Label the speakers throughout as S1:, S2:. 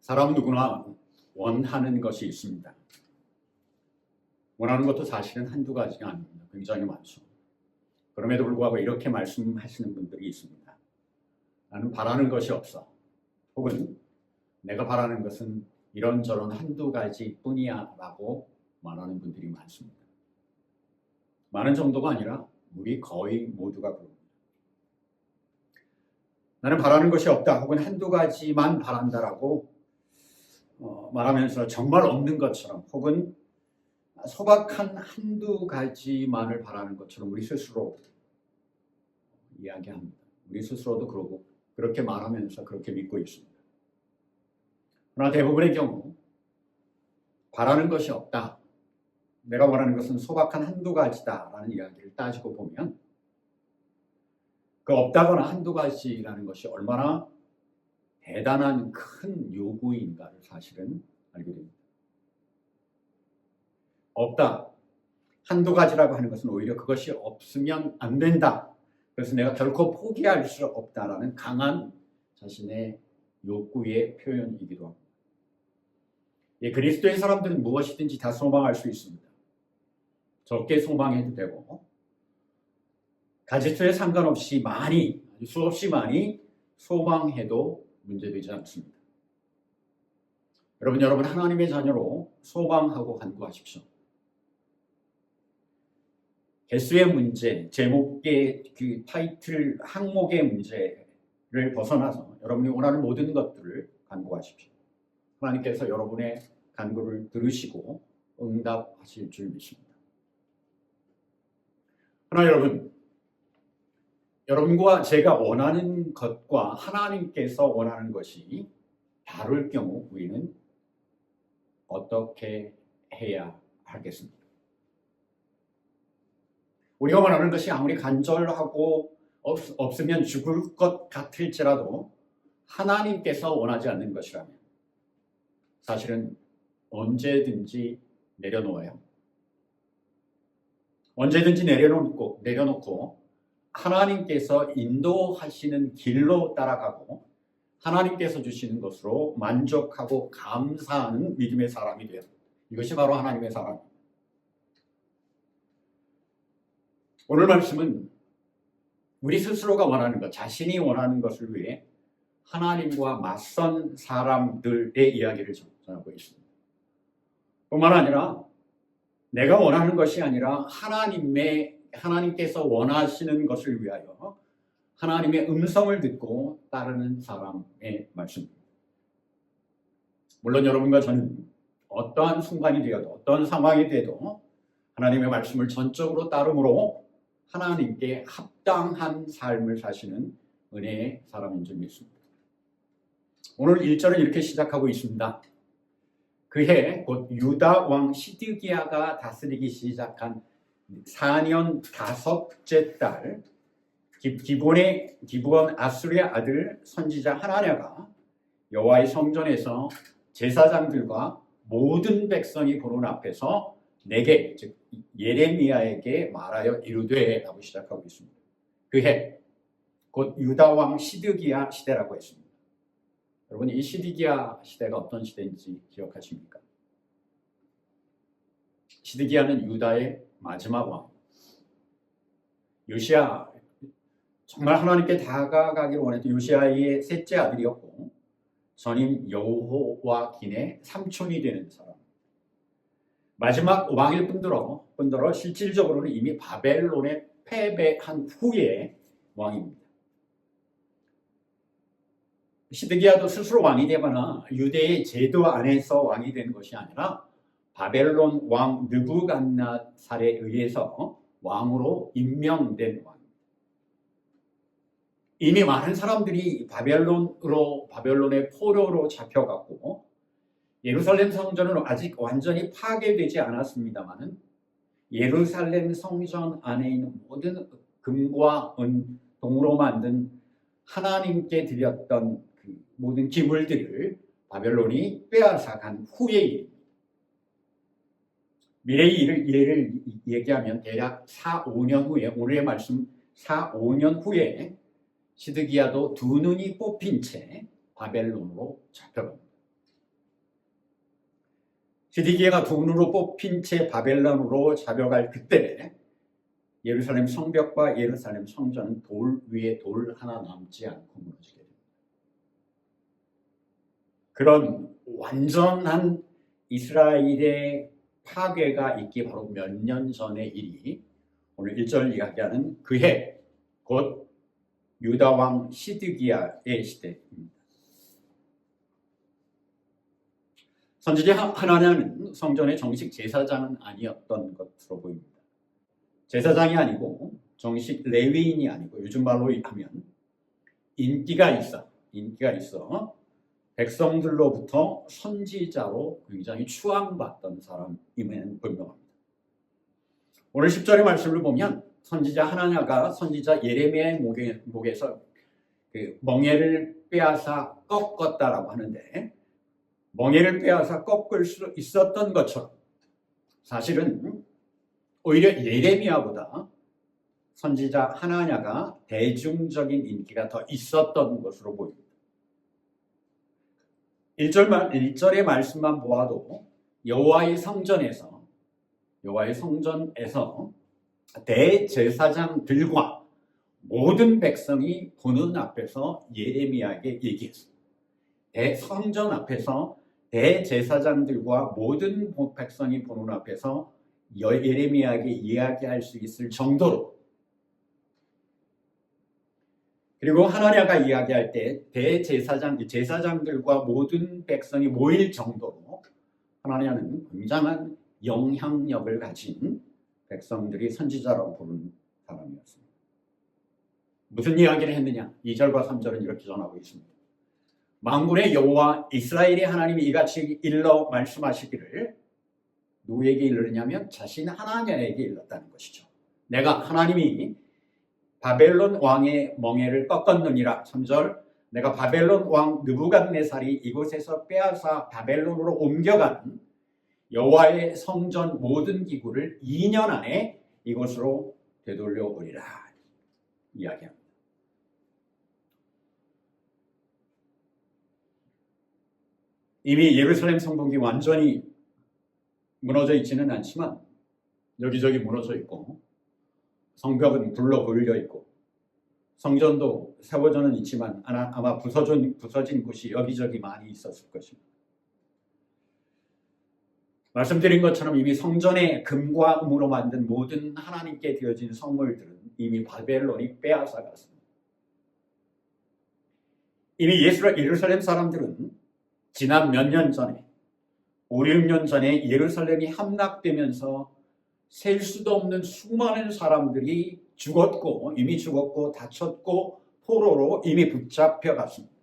S1: 사람 누구나 원하는 것이 있습니다. 원하는 것도 사실은 한두 가지가 아닙니다. 굉장히 많죠. 그럼에도 불구하고 이렇게 말씀하시는 분들이 있습니다. 나는 바라는 것이 없어. 혹은 내가 바라는 것은 이런저런 한두 가지 뿐이야 라고 말하는 분들이 많습니다. 많은 정도가 아니라 우리 거의 모두가 그럽니다. 나는 바라는 것이 없다 혹은 한두 가지만 바란다라고 말하면서 정말 없는 것처럼 혹은 소박한 한두 가지만을 바라는 것처럼 우리 스스로 이야기합니다. 우리 스스로도 그러고 그렇게 말하면서 그렇게 믿고 있습니다. 그러나 대부분의 경우 바라는 것이 없다. 내가 원하는 것은 소박한 한두 가지다라는 이야기를 따지고 보면 그 없다거나 한두 가지라는 것이 얼마나 대단한 큰 요구인가를 사실은 알게 됩니다. 없다. 한두 가지라고 하는 것은 오히려 그것이 없으면 안 된다. 그래서 내가 결코 포기할 수 없다라는 강한 자신의 욕구의 표현이기도 합니다. 그리스도의 사람들은 무엇이든지 다 소망할 수 있습니다. 적게 소망해도 되고 가짓수에 상관없이 많이, 수없이 많이 소망해도 문제되지 않습니다. 여러분 하나님의 자녀로 소망하고 간구하십시오. 개수의 문제, 제목의 그 타이틀 항목의 문제를 벗어나서 여러분이 원하는 모든 것들을 간구하십시오. 하나님께서 여러분의 간구를 들으시고 응답하실 줄 믿습니다. 그러나 여러분과 제가 원하는 것과 하나님께서 원하는 것이 다를 경우 우리는 어떻게 해야 하겠습니까? 우리가 원하는 것이 아무리 간절하고 없으면 죽을 것 같을지라도 하나님께서 원하지 않는 것이라면 사실은 언제든지 내려놓아요. 언제든지 내려놓고 하나님께서 인도하시는 길로 따라가고 하나님께서 주시는 것으로 만족하고 감사하는 믿음의 사람이 돼요. 이것이 바로 하나님의 사람입니다. 오늘 말씀은 우리 스스로가 원하는 것, 자신이 원하는 것을 위해 하나님과 맞선 사람들의 이야기를 전하고 있습니다. 뿐만 아니라 내가 원하는 것이 아니라 하나님께서 원하시는 것을 위하여 하나님의 음성을 듣고 따르는 사람의 말씀입니다. 물론 여러분과 저는 어떠한 순간이 되어도 어떠한 상황이 되어도 하나님의 말씀을 전적으로 따름으로 하나님께 합당한 삶을 사시는 은혜의 사람인 줄 믿습니다. 오늘 1절은 이렇게 시작하고 있습니다. 그해 곧 유다 왕 시드기야가 다스리기 시작한 4년 5째 달 기브온 아수리아 아들 선지자 하나냐가 여호와의 성전에서 제사장들과 모든 백성이 보는 앞에서 내게 즉 예레미야에게 말하여 이르되 라고 시작하고 있습니다. 그해 곧 유다 왕 시드기야 시대라고 했습니다. 여러분 이 시드기야 시대가 어떤 시대인지 기억하십니까? 시드기야는 유다의 마지막 왕. 요시야 정말 하나님께 다가가기를 원했던 요시야의 셋째 아들이었고 전임 여호와긴의 삼촌이 되는 사람. 마지막 왕일 뿐더러 실질적으로는 이미 바벨론에 패배한 후의 왕입니다. 시드기야도 스스로 왕이 되거나 유대의 제도 안에서 왕이 된 것이 아니라 바벨론 왕 느부갓네살에 의해서 왕으로 임명된 왕입니다. 이미 많은 사람들이 바벨론의 포로로 잡혀갔고 예루살렘 성전은 아직 완전히 파괴되지 않았습니다만은 예루살렘 성전 안에 있는 모든 금과 은, 동으로 만든 하나님께 드렸던 그 모든 기물들을 바벨론이 빼앗아간 후의 일입니다. 미래의 예를 얘기하면 대략 4-5년 후에 오늘의 말씀 4-5년 후에 시드기야도 두 눈이 뽑힌 채 바벨론으로 잡혀갑니다. 시드기야가 돈으로 뽑힌 채 바벨론으로 잡혀갈 그때 예루살렘 성벽과 예루살렘 성전은 돌 위에 돌 하나 남지 않고 무너지게 됩니다. 그런 완전한 이스라엘의 파괴가 있기 바로 몇 년 전의 일이 오늘 1절 이야기하는 그 해, 곧 유다 왕 시드기야의 시대입니다. 선지자 하나냐는 성전의 정식 제사장은 아니었던 것으로 보입니다. 제사장이 아니고 정식 레위인이 아니고 요즘 말로 하면 인기가 있어 백성들로부터 선지자로 굉장히 추앙받던 사람임은 분명합니다. 오늘 10절의 말씀을 보면 선지자 하나냐가 선지자 예레미야의 목에서 그 멍에를 빼앗아 꺾었다라고 하는데, 멍에를 빼앗아 꺾을 수 있었던 것처럼 사실은 오히려 예레미야보다 선지자 하나냐가 대중적인 인기가 더 있었던 것으로 보입니다. 1절의 말씀만 보아도 여호와의 성전에서 대제사장들과 모든 백성이 보는 앞에서 예레미야에게 얘기했습니다. 성전 앞에서 대제사장들과 모든 백성이 보는 앞에서 예레미야에게 이야기할 수 있을 정도로, 그리고 하나냐가 이야기할 때 제사장들과 모든 백성이 모일 정도로 하나냐는 굉장한 영향력을 가진 백성들이 선지자라고 부르는 사람이었습니다. 무슨 이야기를 했느냐? 2절과 3절은 이렇게 전하고 있습니다. 만군의 여호와 이스라엘의 하나님이 이같이 일러 말씀하시기를, 누구에게 일르냐면 자신 하나냐에게 일렀다는 것이죠. 내가 하나님이 바벨론 왕의 멍에를 꺾었느니라. 3절, 내가 바벨론 왕 느부갓네살이 이곳에서 빼앗아 바벨론으로 옮겨간 여호와의 성전 모든 기구를 2년 안에 이곳으로 되돌려 오리라 이야기합니다. 이미 예루살렘 성벽이 완전히 무너져 있지는 않지만 여기저기 무너져 있고, 성벽은 불러 불려 있고, 성전도 세워져는 있지만 아마 부서진 곳이 여기저기 많이 있었을 것입니다. 말씀드린 것처럼 이미 성전의 금과 은으로 만든 모든 하나님께 드려진 선물들은 이미 바벨론이 빼앗아 갔습니다. 이미 예루살렘 사람들은 지난 몇 년 전에, 5, 6년 전에 예루살렘이 함락되면서 셀 수도 없는 수많은 사람들이 이미 죽었고 다쳤고 포로로 이미 붙잡혀 갔습니다.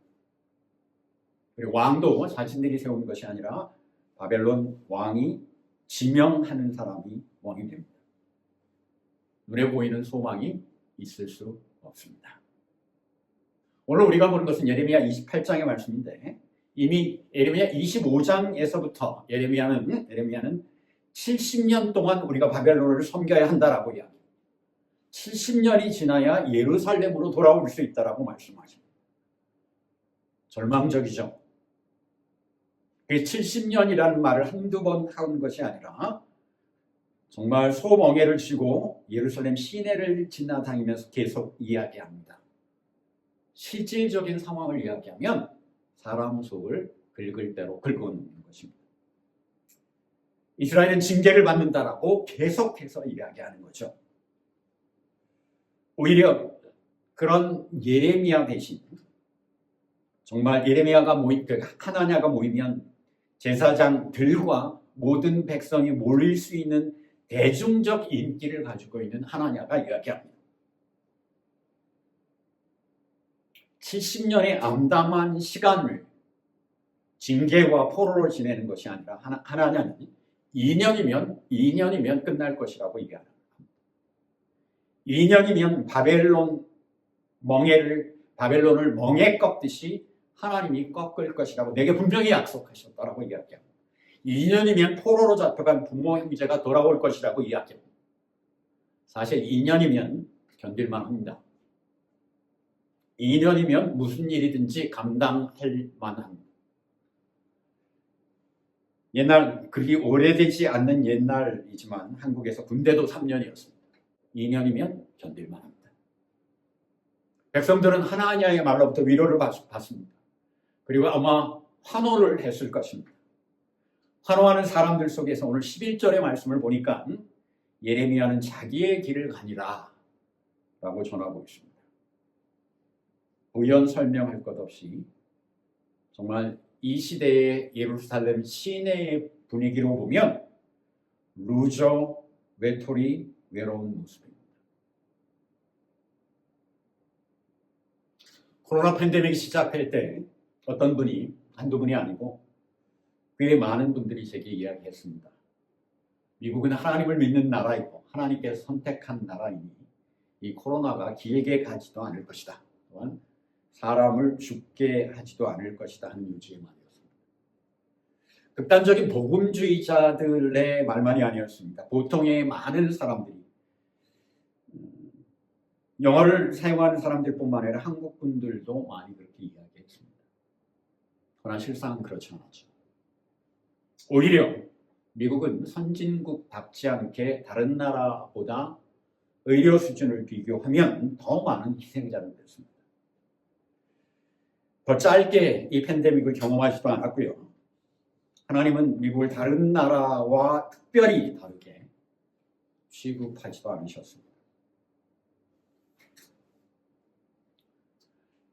S1: 그리고 왕도 자신들이 세운 것이 아니라 바벨론 왕이 지명하는 사람이 왕이 됩니다. 눈에 보이는 소망이 있을 수 없습니다. 오늘 우리가 보는 것은 예레미야 28장의 말씀인데, 이미 예레미야 25장에서부터 예레미야는 70년 동안 우리가 바벨론을 섬겨야 한다라고 이야기합니다. 70년이 지나야 예루살렘으로 돌아올 수 있다라고 말씀하십니다. 절망적이죠. 그 70년이라는 말을 한두 번 하는 것이 아니라 정말 소멍에를 쥐고 예루살렘 시내를 지나다니면서 계속 이야기합니다. 실질적인 상황을 이야기하면 사람 속을 긁을 대로 긁어놓는 것입니다. 이스라엘은 징계를 받는다라고 계속해서 이야기하는 거죠. 오히려 그런 예레미야 대신 정말 하나냐가 모이면 제사장들과 모든 백성이 모일 수 있는 대중적 인기를 가지고 있는 하나냐가 이야기합니다. 70년의 암담한 시간을 징계와 포로로 지내는 것이 아니라 하나냐는 2년이면 끝날 것이라고 얘기합니다. 2년이면 바벨론을 멍에 꺾듯이 하나님이 꺾을 것이라고 내게 분명히 약속하셨다라고 이야기합니다. 2년이면 포로로 잡혀간 부모 형제가 돌아올 것이라고 이야기합니다. 사실 2년이면 견딜만 합니다. 2년이면 무슨 일이든지 감당할 만합니다. 옛날 그리 오래되지 않는 옛날이지만 한국에서 군대도 3년이었습니다. 2년이면 견딜만 합니다. 백성들은 하나님의 말로부터 위로를 받습니다. 그리고 아마 환호를 했을 것입니다. 환호하는 사람들 속에서 오늘 11절의 말씀을 보니까 예레미야는 자기의 길을 가니라 라고 전하고 있습니다. 부연 설명할 것 없이 정말 이 시대의 예루살렘 시내의 분위기로 보면 루저, 외톨이, 외로운 모습입니다. 코로나 팬데믹이 시작할 때 어떤 분이, 한두 분이 아니고 꽤 많은 분들이 제게 이야기했습니다. 미국은 하나님을 믿는 나라이고 하나님께서 선택한 나라이니 이 코로나가 길게 가지도 않을 것이다. 또한 사람을 죽게 하지도 않을 것이다 하는 유지의 말이었습니다. 극단적인 복음주의자들의 말만이 아니었습니다. 보통의 많은 사람들이, 영어를 사용하는 사람들뿐만 아니라 한국 분들도 많이 그렇게 이야기했습니다. 그러나 실상은 그렇지 않았죠. 오히려 미국은 선진국답지 않게 다른 나라보다 의료 수준을 비교하면 더 많은 희생자를 냈습니다. 더 짧게 이 팬데믹을 경험하지도 않았고요. 하나님은 미국을 다른 나라와 특별히 다르게 취급하지도 않으셨습니다.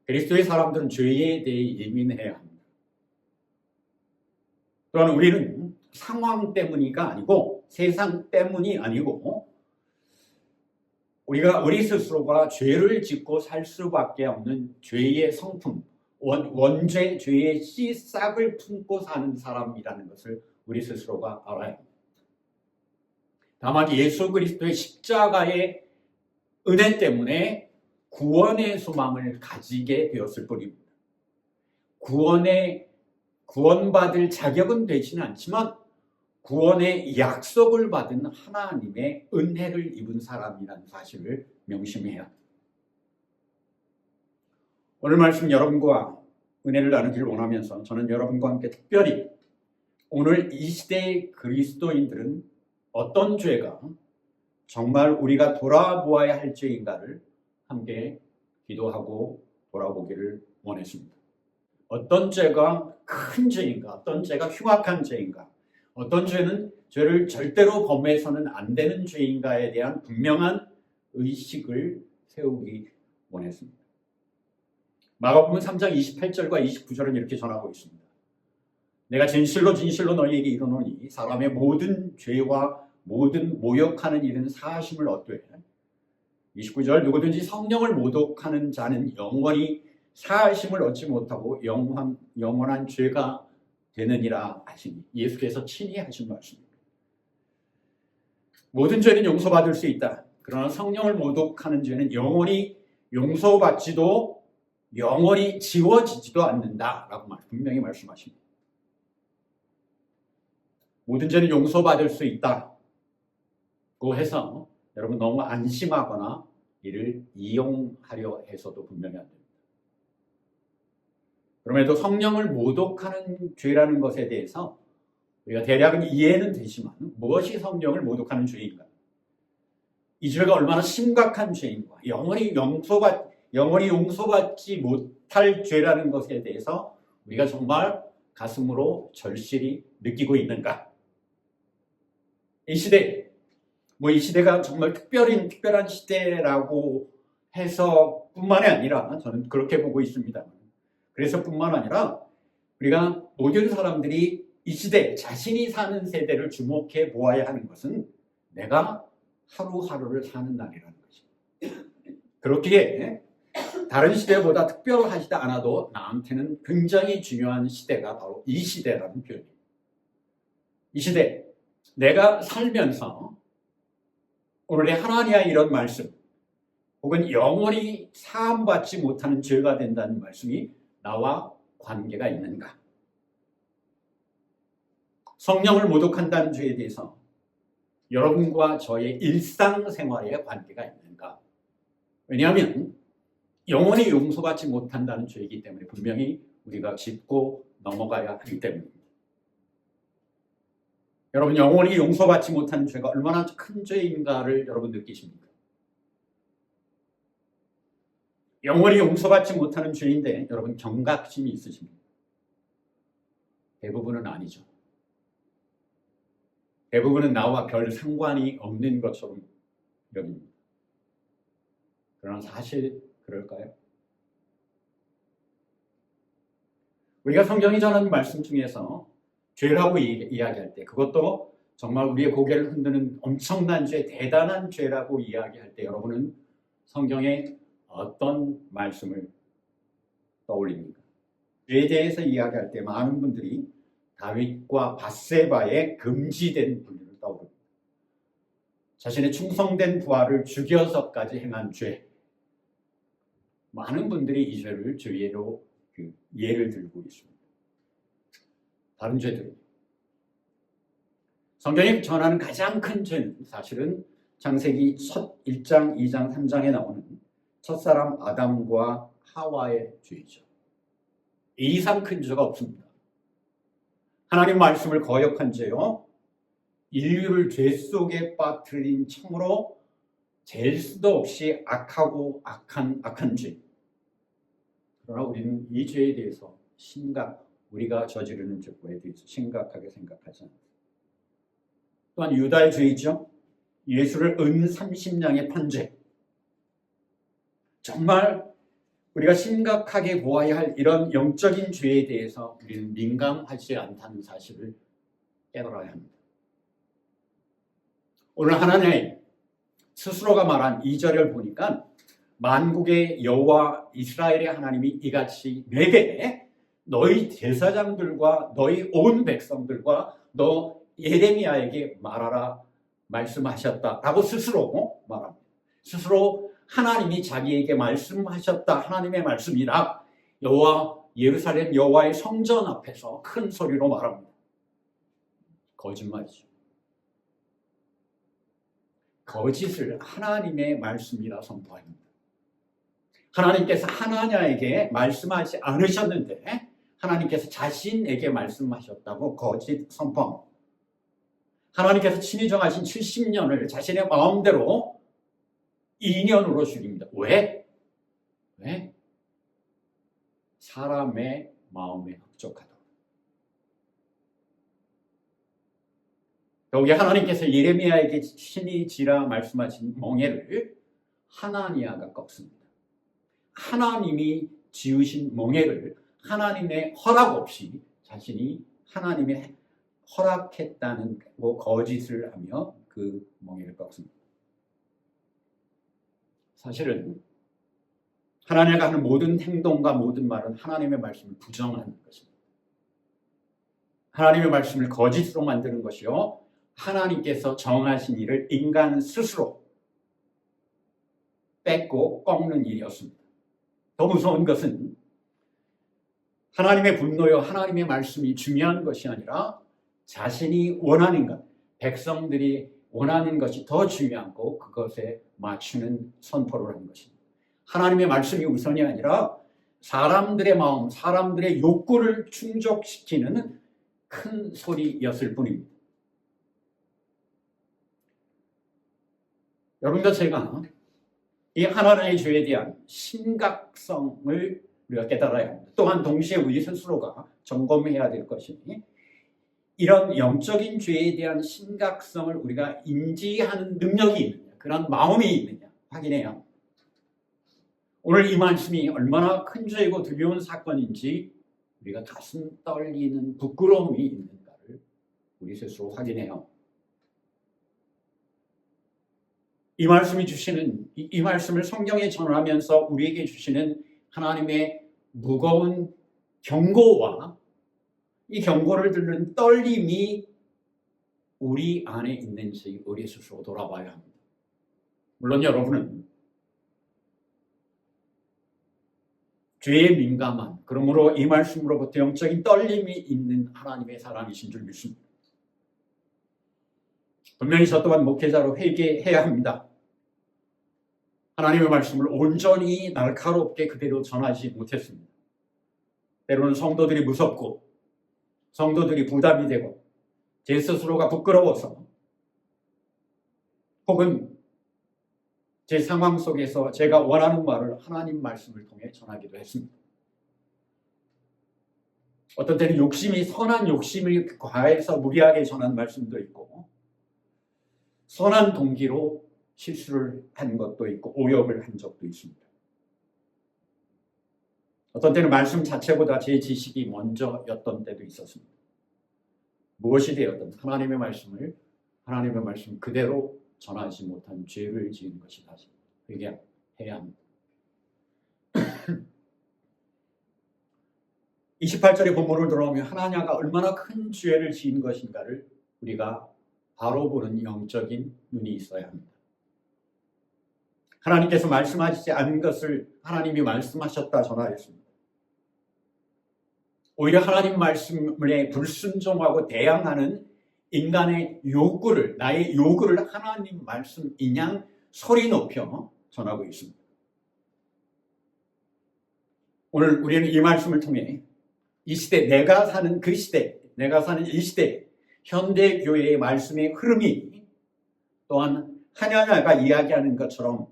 S1: 그리스도의 사람들은 죄에 대해 예민해야 합니다. 또한 우리는 상황 때문이가 아니고 세상 때문이 아니고 우리가 우리 스스로가 죄를 짓고 살 수밖에 없는 죄의 성품, 원죄, 죄의 씨싹을 품고 사는 사람이라는 것을 우리 스스로가 알아야 합니다. 다만 예수 그리스도의 십자가의 은혜 때문에 구원의 소망을 가지게 되었을 뿐입니다. 구원받을 자격은 되지는 않지만 구원의 약속을 받은 하나님의 은혜를 입은 사람이라는 사실을 명심해야 합니다. 오늘 말씀 여러분과 은혜를 나누기를 원하면서 저는 여러분과 함께 특별히 오늘 이 시대의 그리스도인들은 어떤 죄가 정말 우리가 돌아보아야 할 죄인가를 함께 기도하고 돌아보기를 원했습니다. 어떤 죄가 큰 죄인가, 어떤 죄가 흉악한 죄인가, 어떤 죄는 죄를 절대로 범해서는 안 되는 죄인가에 대한 분명한 의식을 세우기 원했습니다. 마가복음 3장 28절과 29절은 이렇게 전하고 있습니다. 내가 진실로 진실로 너희에게 이르노니 사람의 모든 죄와 모든 모욕하는 일은 사하심을 얻되 29절 누구든지 성령을 모독하는 자는 영원히 사하심을 얻지 못하고 영원한 죄가 되느니라 하시니 예수께서 친히 하신 말씀입니다. 모든 죄는 용서받을 수 있다. 그러나 성령을 모독하는 죄는 영원히 용서받지도 영원히 지워지지도 않는다라고 분명히 말씀하십니다. 모든 죄는 용서받을 수 있다고 해서 여러분 너무 안심하거나 이를 이용하려 해서도 분명히 안 됩니다. 그럼에도 성령을 모독하는 죄라는 것에 대해서 우리가 대략은 이해는 되지만 무엇이 성령을 모독하는 죄인가? 이 죄가 얼마나 심각한 죄인가? 영원히 용서받지 못할 죄라는 것에 대해서 우리가 정말 가슴으로 절실히 느끼고 있는가? 이 시대가 정말 특별한 시대라고 해서 뿐만이 아니라 저는 그렇게 보고 있습니다. 그래서 뿐만 아니라 우리가 모든 사람들이 이 시대, 자신이 사는 세대를 주목해 보아야 하는 것은 내가 하루하루를 사는 날이라는 것입니다. 그렇기에 다른 시대보다 특별하지 않아도 나한테는 굉장히 중요한 시대가 바로 이 시대라는 표현입니다. 이 시대, 내가 살면서 오늘의 하나님의 이런 말씀 혹은 영원히 사함받지 못하는 죄가 된다는 말씀이 나와 관계가 있는가? 성령을 모독한다는 죄에 대해서 여러분과 저의 일상생활에 관계가 있는가? 왜냐하면 영원히 용서받지 못한다는 죄이기 때문에 분명히 우리가 짚고 넘어가야 하기 때문입니다. 여러분, 영원히 용서받지 못하는 죄가 얼마나 큰 죄인가를 여러분 느끼십니까? 영원히 용서받지 못하는 죄인데 여러분 경각심이 있으십니까? 대부분은 아니죠. 대부분은 나와 별 상관이 없는 것처럼 여깁니다. 그러나 사실 그럴까요? 우리가 성경이 전하는 말씀 중에서 죄라고 이야기할 때, 그것도 정말 우리의 고개를 흔드는 엄청난 죄, 대단한 죄라고 이야기할 때 여러분은 성경에 어떤 말씀을 떠올립니까? 죄에 대해서 이야기할 때 많은 분들이 다윗과 밧세바의 금지된 분류를 떠올립니다. 자신의 충성된 부하를 죽여서까지 행한 죄. 많은 분들이 이 죄를 죄로 예를 들고 있습니다. 다른 죄들. 성경이 전하는 가장 큰 죄는 사실은 창세기 첫 1장, 2장, 3장에 나오는 첫사람 아담과 하와의 죄이죠. 이 이상 큰 죄가 없습니다. 하나님 말씀을 거역한 죄요, 인류를 죄 속에 빠뜨린 참으로 잴 수도 없이 악하고 악한 죄. 그러나 우리는 이 죄에 대해서 우리가 저지르는 죄에 대해서 심각하게 생각하지 않습니다. 또한 유다의 죄이죠. 예수를 은 30냥에 판 죄. 정말 우리가 심각하게 보아야 할 이런 영적인 죄에 대해서 우리는 민감하지 않다는 사실을 깨달아야 합니다. 오늘 하나님 스스로가 말한 2절을 보니까 만국의 여호와 이스라엘의 하나님이 이같이 내게 너희 제사장들과 너희 온 백성들과 너 예레미야에게 말하라 말씀하셨다라고 스스로 말합니다. 스스로 하나님이 자기에게 말씀하셨다, 하나님의 말씀이라 예루살렘 여호와의 성전 앞에서 큰 소리로 말합니다. 거짓말이죠. 거짓을 하나님의 말씀이라 선포합니다. 하나님께서 하나냐에게 말씀하지 않으셨는데 하나님께서 자신에게 말씀하셨다고 거짓 선포합니다. 하나님께서 친히 정하신 70년을 자신의 마음대로 2년으로 줄입니다. 왜? 사람의 마음에 흡족하다. 여기 하나님께서 예레미야에게 친히 지라 말씀하신 멍에를 하나니아가 꺾습니다. 하나님이 지으신 멍에를 하나님의 허락 없이 자신이 하나님의 허락했다는 거짓을 하며 그 멍에를 꺾습니다. 사실은 하나님과 하는 모든 행동과 모든 말은 하나님의 말씀을 부정하는 것입니다. 하나님의 말씀을 거짓으로 만드는 것이요, 하나님께서 정하신 일을 인간 스스로 뺏고 꺾는 일이었습니다. 더 무서운 것은 하나님의 분노요, 하나님의 말씀이 중요한 것이 아니라 자신이 원하는 것, 백성들이 원하는 것이 더 중요하고 그것에 맞추는 선포를 하는 것입니다. 하나님의 말씀이 우선이 아니라 사람들의 마음, 사람들의 욕구를 충족시키는 큰 소리였을 뿐입니다. 여러분과 제가 이 하나님의 죄에 대한 심각성을 우리가 깨달아야 합니다. 또한 동시에 우리 스스로가 점검해야 될 것이니 이런 영적인 죄에 대한 심각성을 우리가 인지하는 능력이 있느냐, 그런 마음이 있느냐 확인해야 합니다. 오늘 이 말씀이 얼마나 큰 죄이고 두려운 사건인지 우리가 가슴 떨리는 부끄러움이 있는가를 우리 스스로 확인해야 합니다. 이 말씀이 주시는 이 말씀을 성경에 전하면서 우리에게 주시는 하나님의 무거운 경고와 이 경고를 듣는 떨림이 우리 안에 있는지 우리 스스로 돌아봐야 합니다. 물론 여러분은 죄에 민감한, 그러므로 이 말씀으로부터 영적인 떨림이 있는 하나님의 사람이신 줄 믿습니다. 분명히 저 또한 목회자로 회개해야 합니다. 하나님의 말씀을 온전히 날카롭게 그대로 전하지 못했습니다. 때로는 성도들이 무섭고 성도들이 부담이 되고 제 스스로가 부끄러워서 혹은 제 상황 속에서 제가 원하는 말을 하나님 말씀을 통해 전하기도 했습니다. 어떤 때는 선한 욕심이 과해서 무리하게 전한 말씀도 있고, 선한 동기로 실수를 한 것도 있고 오역을 한 적도 있습니다. 어떤 때는 말씀 자체보다 제 지식이 먼저였던 때도 있었습니다. 무엇이 되었든 하나님의 말씀 그대로 전하지 못한 죄를 지은 것이 다시 회개해야 합니다. 28절의 본문을 들어보면 하나냐가 얼마나 큰 죄를 지은 것인가를 우리가 바로 보는 영적인 눈이 있어야 합니다. 하나님께서 말씀하시지 않은 것을 하나님이 말씀하셨다 전하였습니다. 오히려 하나님 말씀에 불순종하고 대항하는 인간의 요구를, 나의 요구를 하나님 말씀이냥 소리 높여 전하고 있습니다. 오늘 우리는 이 말씀을 통해 이 시대, 내가 사는 그 시대, 내가 사는 이 시대, 현대교회의 말씀의 흐름이 또한 하나냐가 이야기하는 것처럼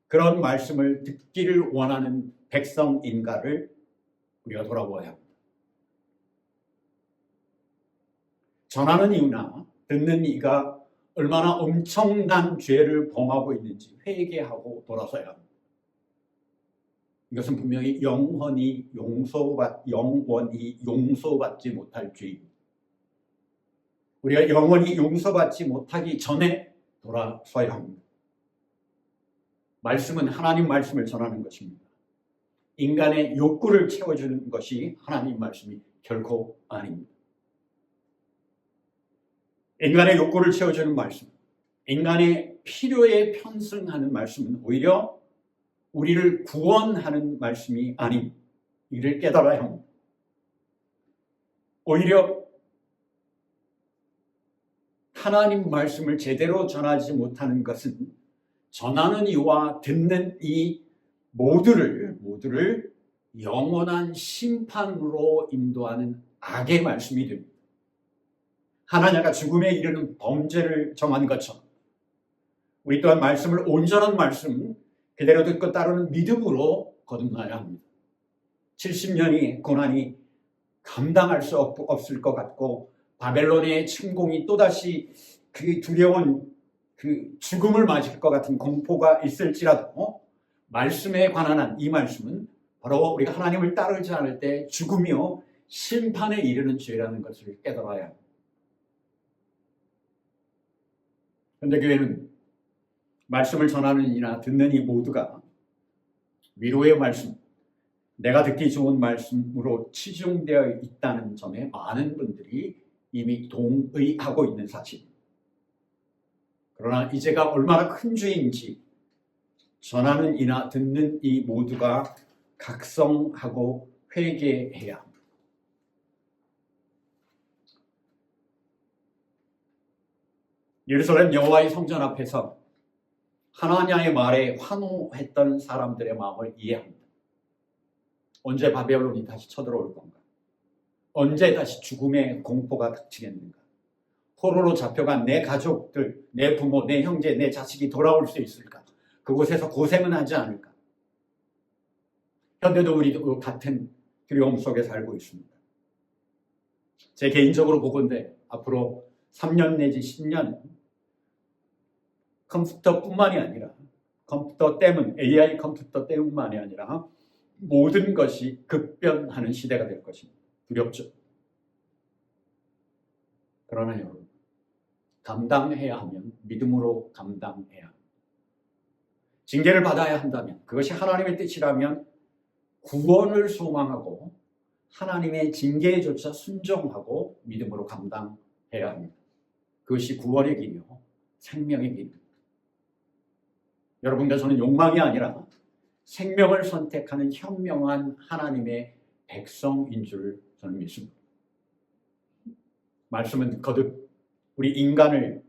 S1: 그런 말씀을 듣기를 원하는 백성인가를 우리가 돌아보아야 합니다. 전하는 이유나 듣는 이가 얼마나 엄청난 죄를 범하고 있는지 회개하고 돌아서야 합니다. 이것은 분명히 영원히 용서받지 못할 죄입니다. 우리가 영원히 용서받지 못하기 전에 돌아서야 합니다. 말씀은 하나님 말씀을 전하는 것입니다. 인간의 욕구를 채워주는 것이 하나님 말씀이 결코 아닙니다. 인간의 욕구를 채워주는 말씀, 인간의 필요에 편승하는 말씀은 오히려 우리를 구원하는 말씀이 아님, 이를 깨달아야 합니다. 오히려 하나님 말씀을 제대로 전하지 못하는 것은 전하는 이와 듣는 이 모두를 영원한 심판으로 인도하는 악의 말씀이 됩니다. 하나냐가 죽음에 이르는 범죄를 정한 것처럼 우리 또한 말씀을 온전한 말씀 그대로 듣고 따르는 믿음으로 거듭나야 합니다. 70년의 고난이 감당할 수 없을 것 같고 바벨론의 침공이 또다시 그 두려운 그 죽음을 맞을 것 같은 공포가 있을지라도 말씀에 관한 한 이 말씀은 바로 우리가 하나님을 따르지 않을 때 죽음이요 심판에 이르는 죄라는 것을 깨달아야 합니다. 그런데 교회는 말씀을 전하는 이나 듣는 이 모두가 위로의 말씀, 내가 듣기 좋은 말씀으로 치중되어 있다는 점에 많은 분들이 이미 동의하고 있는 사실입니다. 그러나 이 죄가 얼마나 큰 죄인지 전하는 이나 듣는 이 모두가 각성하고 회개해야 합니다. 예루살렘 여호와의 성전 앞에서 하나냐의 말에 환호했던 사람들의 마음을 이해합니다. 언제 바벨론이 다시 쳐들어올 건가? 언제 다시 죽음의 공포가 닥치겠는가? 포로로 잡혀간 내 가족들, 내 부모, 내 형제, 내 자식이 돌아올 수 있을까? 그곳에서 고생은 하지 않을까? 현대도 우리도 같은 두려움 속에 살고 있습니다. 제 개인적으로 보건대 앞으로 3년 내지 10년 컴퓨터뿐만이 아니라 컴퓨터 때문, AI 컴퓨터 때문만이 아니라 모든 것이 급변하는 시대가 될 것입니다. 두렵죠. 그러나 여러분, 감당해야 하면 믿음으로 감당해야 합니다. 징계를 받아야 한다면, 그것이 하나님의 뜻이라면 구원을 소망하고 하나님의 징계조차 순종하고 믿음으로 감당해야 합니다. 그것이 구원의 길이요 생명의 길입니다. 여러분과 저는 욕망이 아니라 생명을 선택하는 현명한 하나님의 백성인 줄 저는 믿습니다. 말씀은 거듭 우리 인간을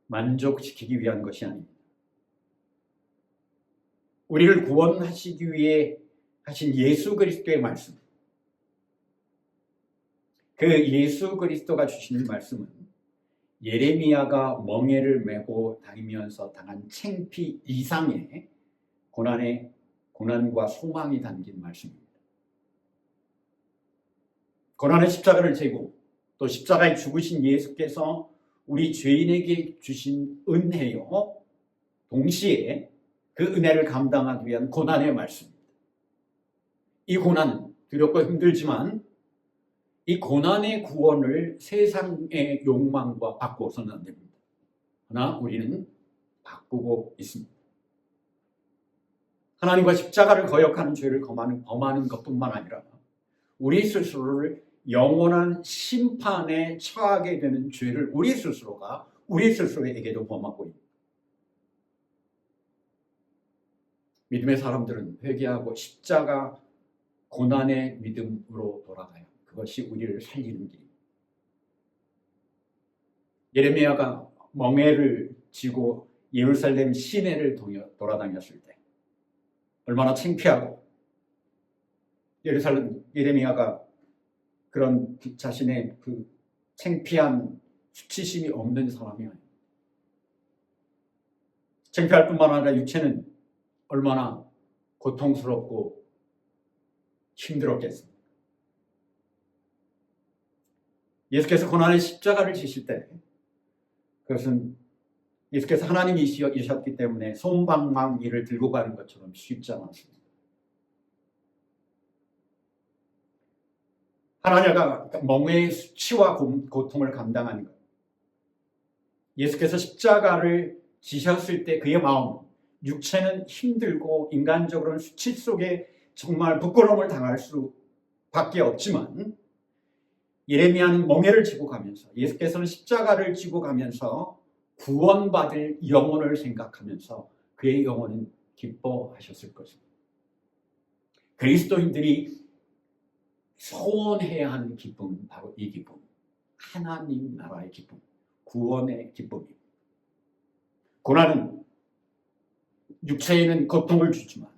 S1: 만족시키기 위한 것이 아닙니다. 우리를 구원하시기 위해 하신 예수 그리스도의 말씀, 그 예수 그리스도가 주시는 말씀은 예레미야가 멍에를 메고 다니면서 당한 창피 이상의 고난과 소망이 담긴 말씀입니다. 고난의 십자가를 지고 또 십자가에 죽으신 예수께서 우리 죄인에게 주신 은혜요, 동시에 그 은혜를 감당하기 위한 고난의 말씀입니다. 이 고난은 두렵고 힘들지만 이 고난의 구원을 세상의 욕망과 바꾸어서는 안 됩니다. 그러나 우리는 바꾸고 있습니다. 하나님과 십자가를 거역하는 죄를 범하는 것뿐만 아니라 우리 스스로를 영원한 심판에 처하게 되는 죄를 우리 스스로에게도 범하고 있습니다. 믿음의 사람들은 회개하고 십자가 고난의 믿음으로 돌아가요. 그것이 우리를 살리는 길입니다. 예레미야가 멍에를 지고 예루살렘 시내를 돌아다녔을 때 얼마나 창피하고, 예레미야가 그런 자신의 그 창피한 수치심이 없는 사람이 아니에요. 창피할 뿐만 아니라 육체는 얼마나 고통스럽고 힘들었겠습니까? 예수께서 고난의 십자가를 지실 때 그것은 예수께서 하나님이셨기 때문에 솜방망이를 들고 가는 것처럼 쉽지 않았습니다. 하나님과 멍에의 수치와 고통을 감당하는 것, 예수께서 십자가를 지셨을 때 그의 마음, 육체는 힘들고 인간적으로는 수치 속에 정말 부끄러움을 당할 수밖에 없지만, 예레미야는 멍에를 지고 가면서, 예수께서는 십자가를 지고 가면서 구원받을 영혼을 생각하면서 그의 영혼은 기뻐하셨을 것입니다. 그리스도인들이 소원해야 하는 기쁨은 바로 이 기쁨, 하나님 나라의 기쁨, 구원의 기쁨입니다. 고난은 육체에는 고통을 주지만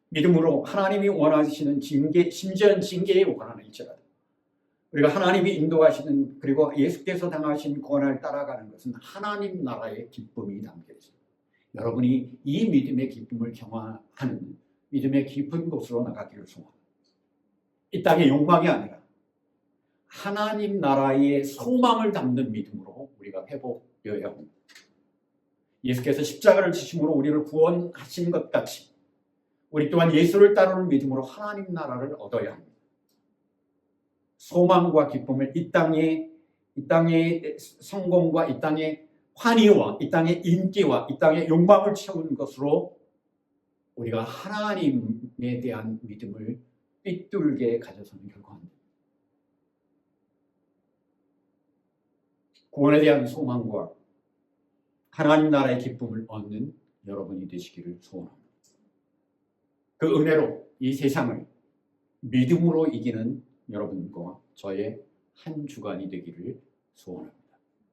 S1: 믿음으로 하나님이 원하시는 징계, 심지어는 징계에 원하는일지라도 우리가 하나님이 인도하시는, 그리고 예수께서 당하신 고난을 따라가는 것은 하나님 나라의 기쁨이 담겨 있습니다. 여러분이 이 믿음의 기쁨을 경험하는 믿음의 깊은 곳으로 나가기를 소원합니다. 이 땅의 욕망이 아니라 하나님 나라의 소망을 담는 믿음으로 우리가 회복되어야 합니다. 예수께서 십자가를 지심으로 우리를 구원하신 것 같이 우리 또한 예수를 따르는 믿음으로 하나님 나라를 얻어야 합니다. 소망과 기쁨을 이 땅의 성공과 이 땅의 환희와 이 땅의 인기와 이 땅의 욕망을 채우는 것으로 우리가 하나님에 대한 믿음을 삐뚤게 가져서는 결코 안 됩니다. 구원에 대한 소망과 하나님 나라의 기쁨을 얻는 여러분이 되시기를 소원합니다. 그 은혜로 이 세상을 믿음으로 이기는 여러분과 저의 한 주간이 되기를 소원합니다.